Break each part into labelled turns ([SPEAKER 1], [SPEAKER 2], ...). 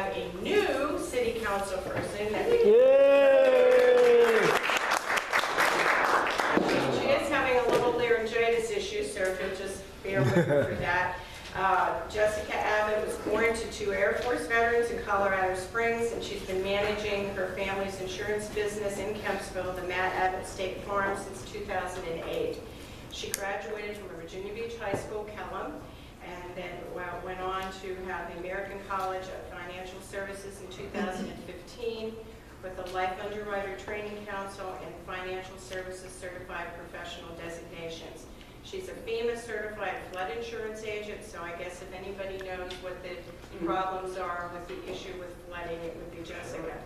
[SPEAKER 1] have a new city council person.
[SPEAKER 2] Yay!
[SPEAKER 1] She is having a little laryngitis issue, so if you'll just bear with her for that. Jessica Abbott was born to 2 Air Force veterans in Colorado Springs, and she's been managing her family's insurance business in Kempsville, the Matt Abbott State Farm, since 2008. She graduated from Virginia Beach High School, Kellum, and then went on to have the American College of Financial Services in 2015 with the Life Underwriter Training Council and Financial Services Certified Professional designations. She's a FEMA certified flood insurance agent, so I guess if anybody knows what the problems are with the issue with flooding, it would be Jessica.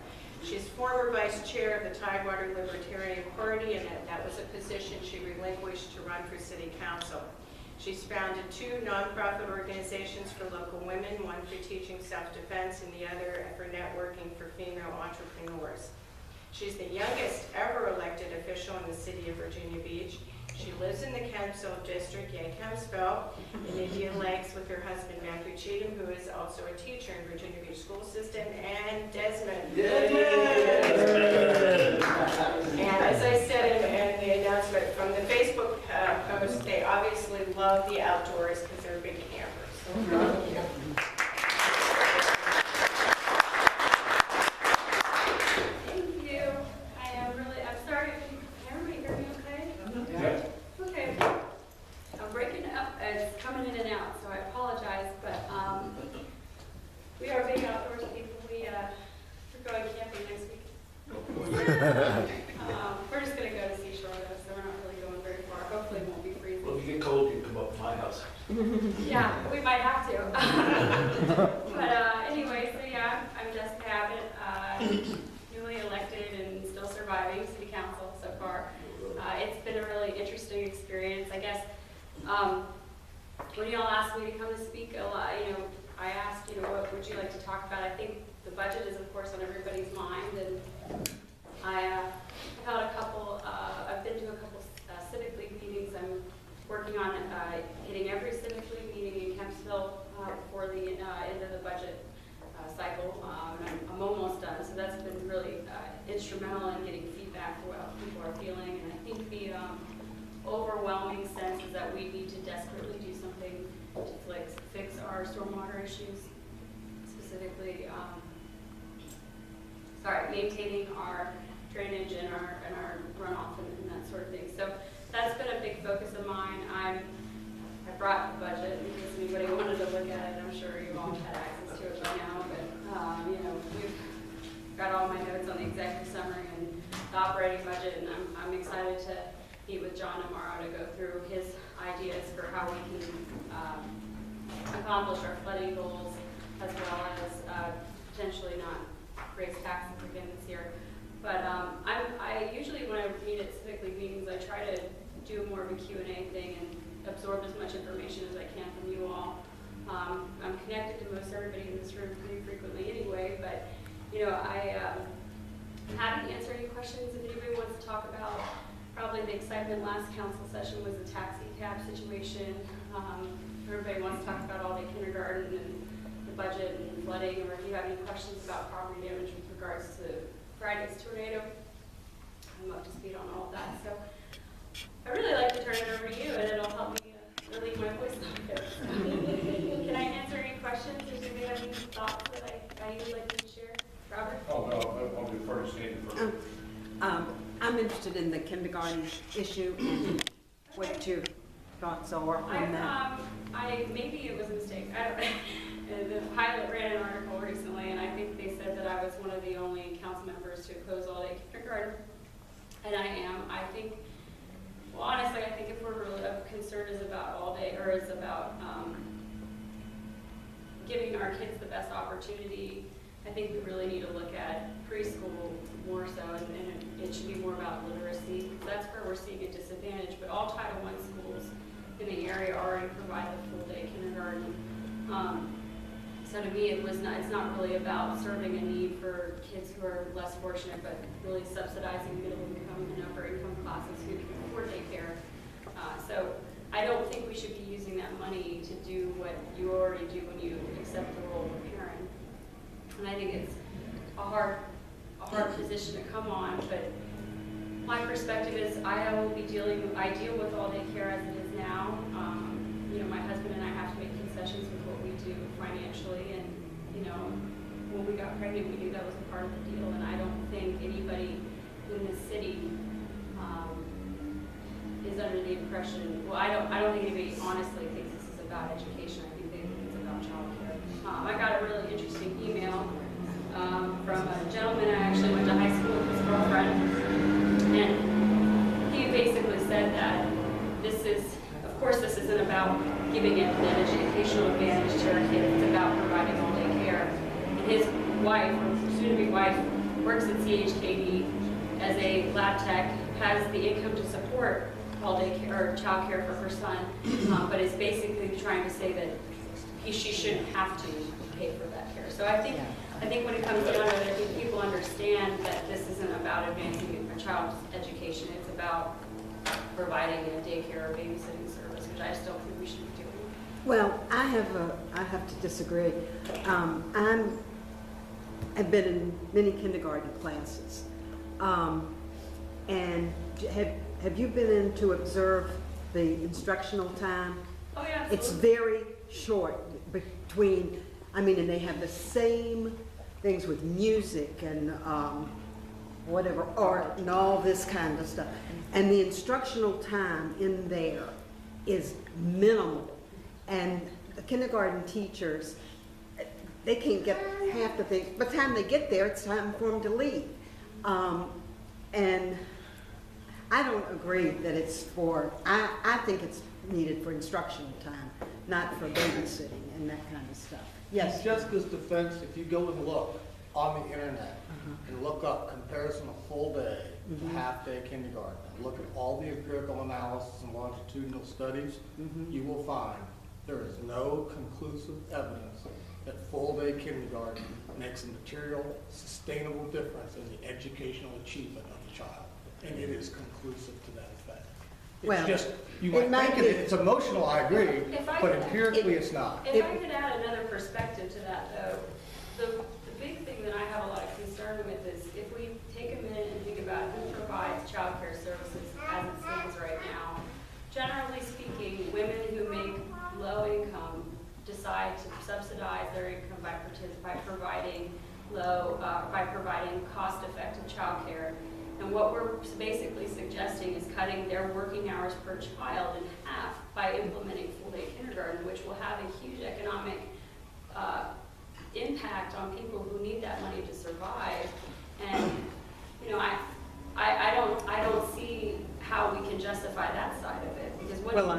[SPEAKER 1] She's former vice chair of the Tidewater Libertarian Party, and that was a position she relinquished to run for city council. She's founded 2 nonprofit organizations for local women, one for teaching self-defense and the other for networking for female entrepreneurs. She's the youngest ever elected official in the city of Virginia Beach. She lives in the Kempsville district, yay Kempsville, in Indian Lakes with her husband Matthew Cheatham, who is also a teacher in Virginia Beach school system, and Desmond. And as I said in the announcement from the Facebook post, they obviously love the outdoors because they're big campers. Thank you.
[SPEAKER 3] We're just going to go to Seashore, though, so we're not really going very far. Hopefully it won't be freezing.
[SPEAKER 2] Well, if you get cold, you can come up to my house.
[SPEAKER 3] Yeah, we might have to. But anyway, so yeah, I'm Jessica Abbott, newly elected and still surviving city council so far. It's been a really interesting experience. I guess when y'all asked me to come to speak, a lot, I asked, what would you like to talk about? I think the budget is, of course, on everybody's mind, and I've been to a couple civic league meetings. I'm working on hitting every civic league meeting in Kempsville before the end of the budget cycle. I'm almost done, so that's been really instrumental in getting feedback for what people are feeling. And I think the overwhelming sense is that we need to desperately do something to fix our stormwater issues, specifically maintaining our drainage and our runoff and that sort of thing. So that's been a big focus of mine. I brought the budget in case anybody wanted to look at it. I'm sure you all had access to it by now, but we've got all my notes on the executive summary and the operating budget, and I'm excited to meet with John tomorrow to go through his ideas for how we can accomplish our flooding goals, as well as potentially not raise taxes again this year. But I usually, when I meet at civic league meetings, I try to do more of a Q&A thing and absorb as much information as I can from you all. I'm connected to most everybody in this room pretty frequently anyway, but I'm happy to answer any questions if anybody wants to talk about. Probably the excitement last council session was the taxi cab situation. Everybody wants to talk about all-day kindergarten and the budget and flooding, or if you have any questions about property damage with regards to Friday's tornado, I'm up to speed on all of that. So I really like to turn it over to you, and it'll help me relieve my voice a little bit. Can I answer any questions? Does anybody have any thoughts that I would like to share? Robert?
[SPEAKER 4] Oh, no, I'll defer to Sandy first.
[SPEAKER 5] I'm interested in the kindergarten issue and what your thoughts are on that.
[SPEAKER 3] Maybe it was a mistake. I don't know. The pilot ran an article recently, and I think they said that I was one of the only council members to oppose all-day kindergarten, and I am. I think, well, honestly, I think if we're really concerned is about all-day, or is about giving our kids the best opportunity, I think we really need to look at preschool more so, and it should be more about literacy. That's where we're seeing a disadvantage, but all Title I schools in the area already provide the full-day kindergarten. So to me, it's not really about serving a need for kids who are less fortunate, but really subsidizing middle income and upper income classes who can afford daycare. So I don't think we should be using that money to do what you already do when you accept the role of a parent. And I think it's a hard position to come on, but my perspective is I deal with all day care as it is now. You know, my husband and I have to make concessions with what we do financially, and, you know, when we got pregnant, we knew that was a part of the deal, and I don't think anybody in the city is under the impression, well, I don't think anybody honestly thinks this is about education. I think they think it's about child care. I got a really interesting email from a gentleman I actually went to high school with his girlfriend, and he basically said that of course this isn't about giving an educational advantage to our kids, it's about providing all day care. And his wife, or soon-to-be wife, works at CHKD as a lab tech, has the income to support all day care or child care for her son, but is basically trying to say that she shouldn't have to pay for that care. So I think when it comes down to it, I think people understand that this isn't about advancing a child's education. It's about providing a daycare or babysitting service, which I just don't think we should be doing.
[SPEAKER 5] Well, I have to disagree. I've been in many kindergarten classes, and have you been in to observe the instructional time?
[SPEAKER 3] Oh yeah,
[SPEAKER 5] It's
[SPEAKER 3] absolutely.
[SPEAKER 5] very short between, and they have the same things with music and whatever, art and all this kind of stuff. And the instructional time in there is minimal. And the kindergarten teachers, they can't get half the things. By the time they get there, it's time for them to leave. And I don't agree that it's for, I think it's needed for instructional time, not for babysitting and that kind of stuff. Yes?
[SPEAKER 6] In Jessica's defense, if you go and look on the internet and look up comparison of full day to half day kindergarten, and look at all the empirical analysis and longitudinal studies, you will find there is no conclusive evidence that full day kindergarten makes a material, sustainable difference in the educational achievement of the child. And it is conclusive to that effect. It's
[SPEAKER 5] Well,
[SPEAKER 6] just, you
[SPEAKER 5] it
[SPEAKER 6] might
[SPEAKER 5] might
[SPEAKER 6] think
[SPEAKER 5] be.
[SPEAKER 6] it's emotional, I agree,
[SPEAKER 3] If I
[SPEAKER 6] but
[SPEAKER 3] could-
[SPEAKER 6] empirically it's not.
[SPEAKER 3] If I could add another perspective to that, though, the big thing that I have a lot of concern with is if we take a minute and think about who provides child care services as it stands right now. Generally speaking, women who make low income decide to subsidize their income by providing cost-effective child care. And what we're basically suggesting is cutting their working hours per child in half by implementing full-day kindergarten, which will have a huge economic impact on people who need that money to survive. And you know, I don't see how we can justify that side of it, because what
[SPEAKER 5] Well,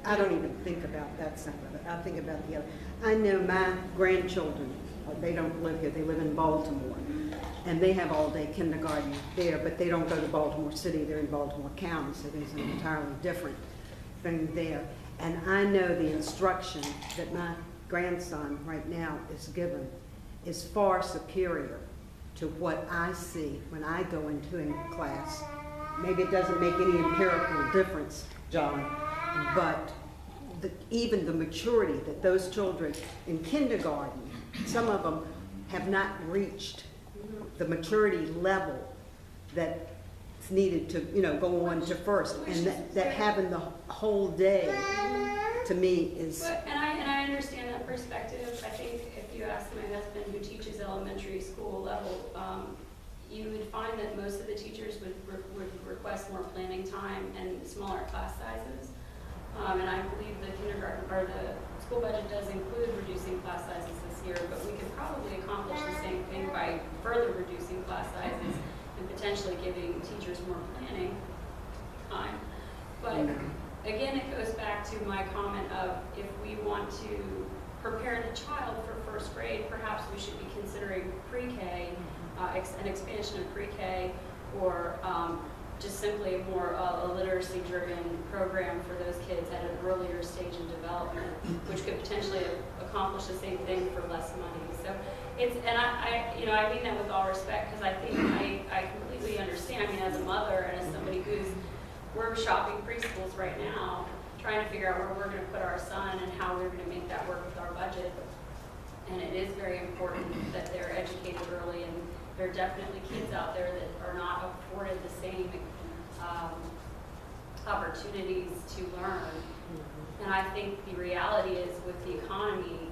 [SPEAKER 5] I don't even think about that side of it. I think about the other. I know my grandchildren, they don't live here, they live in Baltimore. And they have all-day kindergarten there, but they don't go to Baltimore City, they're in Baltimore County, so there's an entirely different thing there. And I know the instruction that my grandson right now is given is far superior to what I see when I go into a class. Maybe it doesn't make any empirical difference, John, but even the maturity that those children in kindergarten, some of them have not reached the maturity level that's needed to, go on to first. And that having the whole day, to me, is...
[SPEAKER 3] And I understand that perspective. I think if you ask my husband, who teaches elementary school level, you would find that most of the teachers would request more planning time and smaller class sizes. And I believe the kindergarten, or the school budget does include reducing class sizes this year, but we could probably accomplish the same thing by further reducing class sizes and potentially giving teachers more planning time. But again, it goes back to my comment of if we want to prepare the child for first grade, perhaps we should be considering pre-K, an expansion of pre-K, or just simply a literacy-driven program for those kids at an earlier stage in development, which could potentially accomplish the same thing for less money. So I mean that with all respect, because I think I completely understand. I mean, as a mother and as somebody we're shopping preschools right now, trying to figure out where we're going to put our son and how we're going to make that work with our budget. And it is very important that they're educated early, and there are definitely kids out there that are not afforded the same opportunities to learn. And I think the reality is, with the economy,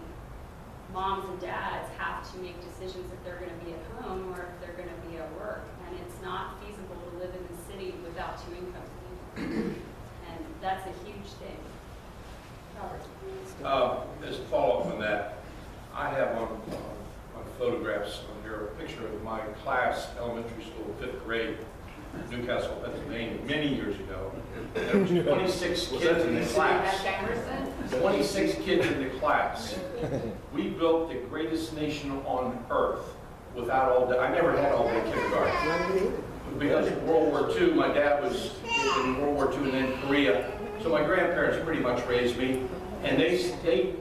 [SPEAKER 3] moms and dads have to make decisions if they're going to be at home or if they're going to be at work. And it's not feasible to live in the city without two incomes. And that's a huge thing. Robert.
[SPEAKER 7] As a follow-up on that, I have on photographs on here a picture of my class, elementary school, 5th grade, Newcastle, Pennsylvania, many years ago. There was 26 kids in the class. 26 kids in the class. We built the greatest nation on earth without all day. I never had all day kindergarten. Because of World War II, my dad was in World War II and then Korea. So my grandparents pretty much raised me, and they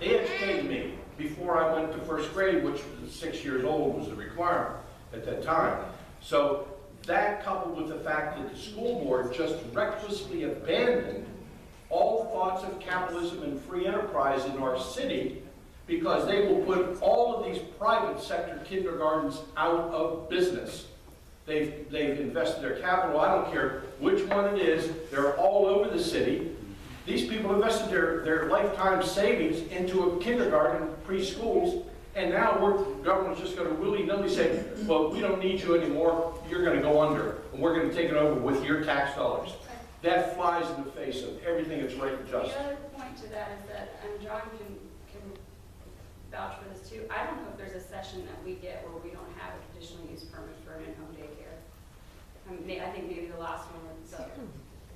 [SPEAKER 7] educated me before I went to 1st grade, which was 6 years old, was the requirement at that time. So that, coupled with the fact that the school board just recklessly abandoned all thoughts of capitalism and free enterprise in our city, because they will put all of these private sector kindergartens out of business. They've invested their capital, I don't care which one it is, they're all over the city. These people invested their lifetime savings into a kindergarten, preschools, and now government's just going to willy-nilly say, well, we don't need you anymore, you're going to go under, and we're going to take it over with your tax dollars. That flies in the face of everything that's right and just.
[SPEAKER 3] The other point to that is that, and John can vouch for this too, I don't know if there's a session that we get where we don't have a conditional use permit for an in-home daycare. I think maybe the last one was,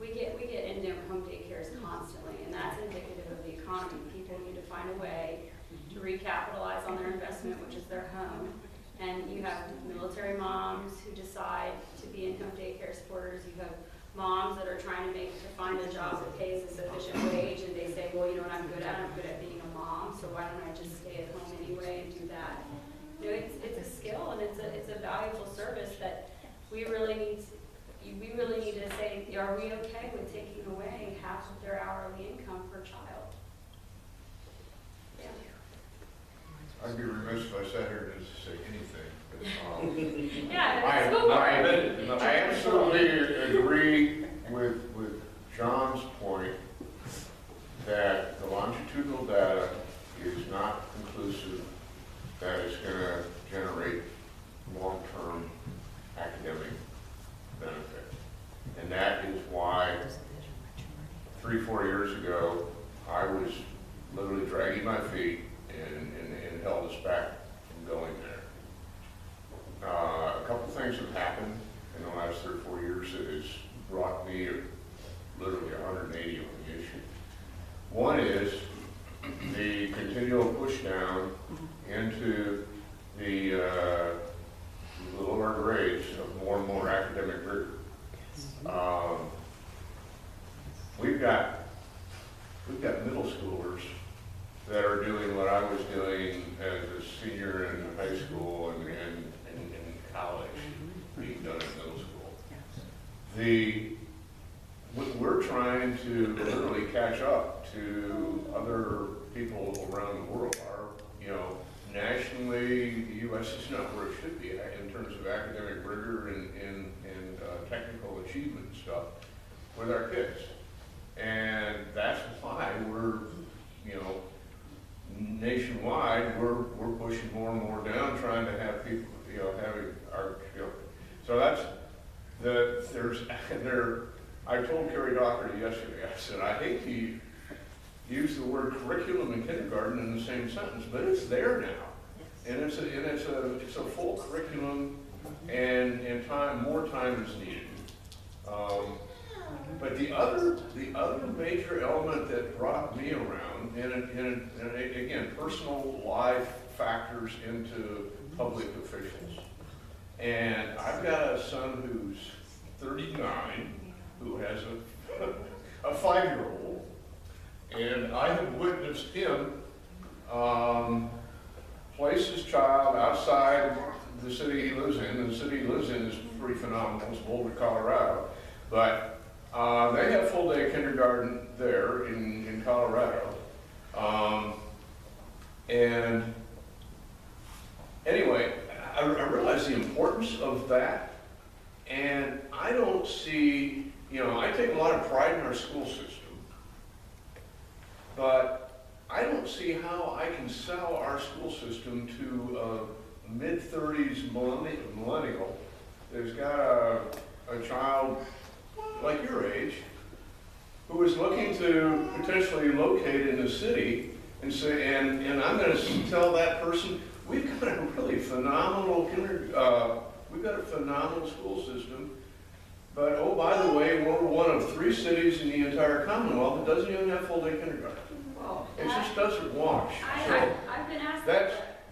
[SPEAKER 3] we get in-home daycares constantly, and that's indicative of the economy. People need to find a way to recapitalize on their investment, which is their home. And you have military moms who decide to be in-home daycare supporters. You have moms that are trying to find a job that pays a sufficient wage, and they say, well, you know what I'm good at? I'm good at being a mom, so why don't I just stay at home anyway and do that? You know, it's a skill, and it's a valuable service that we really need to say, are we okay with taking away half of their hourly income per child? Yeah.
[SPEAKER 4] I'd be remiss if I sat here and just say anything.
[SPEAKER 3] Yeah, it's school.
[SPEAKER 4] I absolutely agree with John's point that the longitudinal data is not conclusive that it's going to generate long-term academic benefit. And that is why 3-4 years ago, I was literally dragging my feet and held us back from going there. A couple things have happened in the last 3 or 4 years that has brought me literally 180 on the issue. One is the continual push down into the lower grades of more and more academic rigor. We've got middle schoolers that are doing what I was doing as a senior in high school and college, being done in middle school. We're trying to literally catch up to other people around the world. Nationally, the U.S. is not where it should be in terms of academic rigor and technical achievement and stuff with our kids. And that's why we're, nationwide, we're pushing more and more down, trying to have people, having our children. So I told Carrie Docker yesterday, I said, I hate to use the word curriculum in kindergarten in the same sentence, but it's there now. And it's a full curriculum, and more time is needed. But the other major element that brought me around, and again, personal life factors into public officials. And I've got a son who's 39, who has a 5-year-old, and I have witnessed him place his child outside the city he lives in. And the city he lives in is pretty phenomenal. It's Boulder, Colorado. But they have full-day kindergarten there in Colorado. And emphasize the importance of that. And I don't see, I take a lot of pride in our school system, but I don't see how I can sell our school system to a mid-30s millennial that's got a child like your age who is looking to potentially locate in the city and say, and I'm going to tell that person, we've got a really phenomenal we've got a phenomenal school system, but oh, by the way, we're one of 3 cities in the entire Commonwealth that doesn't even have full-day kindergarten.
[SPEAKER 3] Well,
[SPEAKER 4] It just doesn't wash.
[SPEAKER 3] I've been asked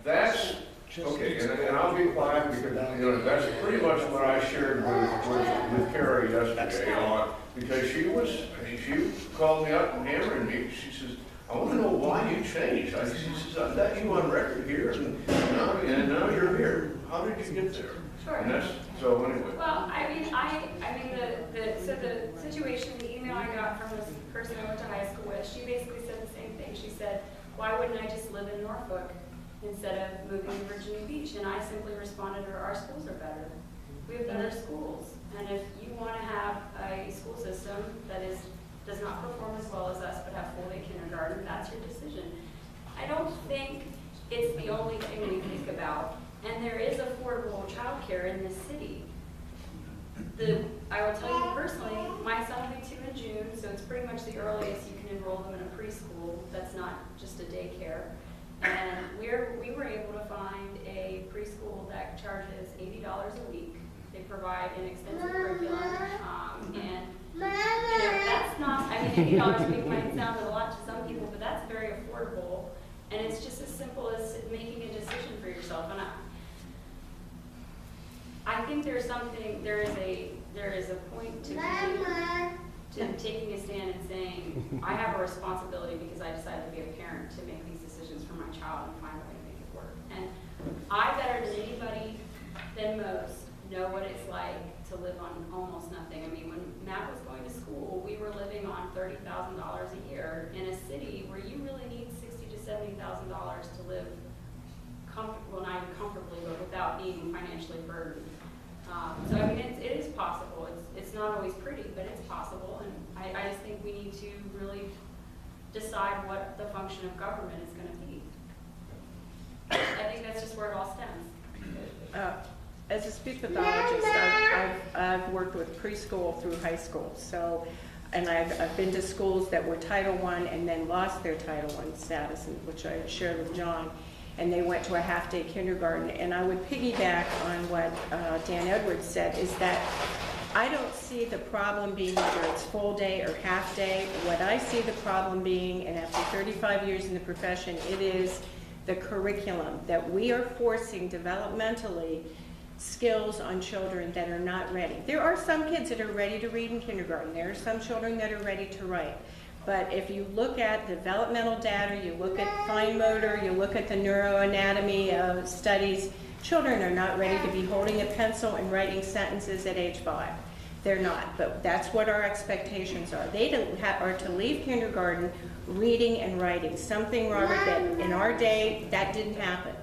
[SPEAKER 4] That's okay, and I'll be quiet because that's pretty much what I shared with Carrie yesterday. Because she called me up and hammering me. She says, I want to know why you changed. She says, I've got you on record here, and now you're here. How did you get there?
[SPEAKER 3] Sure.
[SPEAKER 4] And so anyway.
[SPEAKER 3] Well, the situation, the email I got from this person I went to high school with, she basically said the same thing. She said, why wouldn't I just live in Norfolk instead of moving to Virginia Beach? And I simply responded to her, our schools are better. We have better schools. And if you want to have a school system that does not perform as well as us but have full-day kindergarten, that's your decision. I don't think it's the only thing we think about. And there is affordable childcare in this city. I will tell you personally, my son will be 2 in June, so it's pretty much the earliest you can enroll them in a preschool that's not just a daycare. And we were able to find a preschool that charges $80 a week. They provide an extensive curriculum, and that's not, $80 a week might sound a lot to some people, but that's very affordable. And it's just as simple as making a decision for yourself. And I think there is a point to taking a stand and saying, I have a responsibility because I decided to be a parent to make these decisions for my child and find a way to make it work. And I, better than anybody, than most, know what it's like to live on almost nothing. When Matt was going to school, we were living on $30,000 a year in a city where you really need $60,000 to $70,000 to live well, not even comfortably, but without being financially burdened. So it is possible. It's not always pretty, but it's possible. And I just think we need to really decide what the function of government is going to be. I think that's just where it all stems.
[SPEAKER 8] As a speech pathologist, I've worked with preschool through high school. So, and I've been to schools that were Title I and then lost their Title I status, which I shared with John. And they went to a half-day kindergarten. And I would piggyback on what Dan Edwards said, is that I don't see the problem being whether it's full day or half day. What I see the problem being, and after 35 years in the profession, it is the curriculum that we are forcing developmentally skills on children that are not ready. There are some kids that are ready to read in kindergarten. There are some children that are ready to write. But if you look at developmental data, you look at fine motor, you look at the neuroanatomy studies, children are not ready to be holding a pencil and writing sentences at age 5. They're not, but that's what our expectations are. They are to leave kindergarten reading and writing, something, Robert, that in our day, that didn't happen.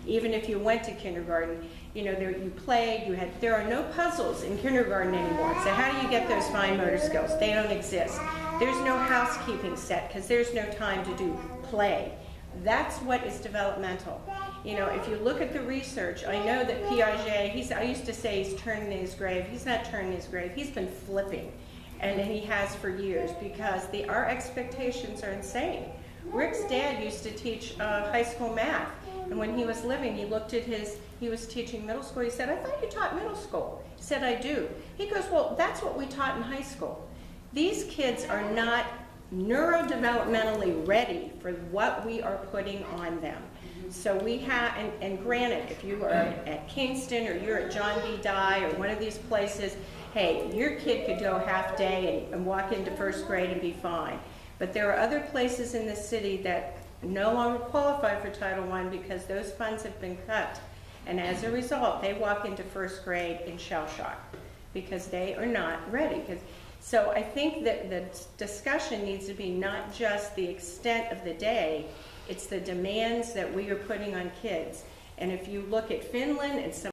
[SPEAKER 8] Even if you went to kindergarten, you played, there are no puzzles in kindergarten anymore. So how do you get those fine motor skills? They don't exist. There's no housekeeping set because there's no time to do play. That's what is developmental. If you look at the research, I know that Piaget, I used to say he's turning in his grave. He's not turning in his grave. He's been flipping, and he has for years, because our expectations are insane. Rick's dad used to teach high school math, and when he was living, he looked at he was teaching middle school. He said, I thought you taught middle school. He said, I do. He goes, well, that's what we taught in high school. These kids are not neurodevelopmentally ready for what we are putting on them. So we have, and granted, if you are at Kingston or you're at John B. Dye or one of these places, hey, your kid could go half day and walk into first grade and be fine. But there are other places in the city that no longer qualify for Title I because those funds have been cut. And as a result, they walk into first grade in shell shock because they are not ready. So I think that the discussion needs to be not just the extent of the day, it's the demands that we are putting on kids. And if you look at Finland and some